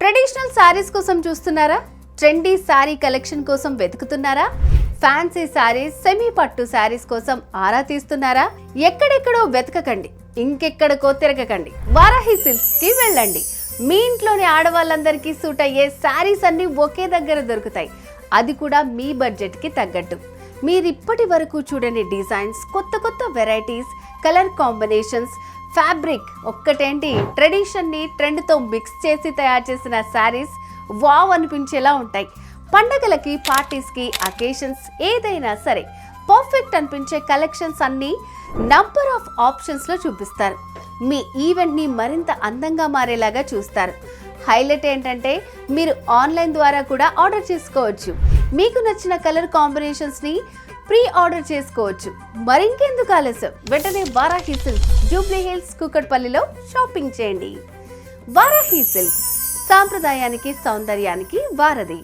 Traditional saris కోసం చూస్తున్నారా? Trendy sari collection కోసం వెతుకుతున్నారా? ఫ్యాన్సీ శారీస్, సెమీ పట్టు శారీస్ కోసం ఆరా తీస్తున్నారా? ఎక్కడెక్కడో వెతకకండి, ఇంకెక్కడికో తిరగకండి, వారాహి సిల్క్స్ కి వెళ్ళండి. మీ ఇంట్లోని ఆడవాళ్ళందరికీ సూట్ అయ్యే శారీస్ అన్ని ఒకే దగ్గర దొరుకుతాయి, అది కూడా మీ బడ్జెట్ కి తగ్గట్టు. మీరిప్పటి వరకు చూడని డిజైన్స్, కొత్త కొత్త వెరైటీస్, కలర్ కాంబినేషన్స్, ఫ్యాబ్రిక్ ఒక్కటేంటి ట్రెడిషన్ ని ట్రెండ్ తో మిక్స్ చేసి తయారు చేసిన శారీస్ వావ్ అనిపించేలా ఉంటాయి. పండగలకి, పార్టీస్ కి, అకేషన్స్ ఏదైనా సరే పర్ఫెక్ట్ అనిపించే కలెక్షన్స్ అన్ని నంబర్ ఆఫ్ ఆప్షన్స్ లో చూపిస్తారు. మీ ఈవెంట్ ని మరింత అందంగా మారేలాగా చూస్తారు. హైలైట్ ఏంటంటే మీరు ఆన్లైన్ ద్వారా కూడా ఆర్డర్ చేసుకోవచ్చు. మీకు నచ్చిన కలర్ కాంబినేషన్స్ ని ప్రీ ఆర్డర్ చేసుకోవచ్చు. మరింకెందుకు ఆలస్యం, వెంటనే వారాహి సిల్క్స్, జూబ్లీ హిల్స్, కూకట్పల్లిలో షాపింగ్ చేయండి. వారాహి సిల్క్స్, సాంప్రదాయానికి సౌందర్యానికి వారధి.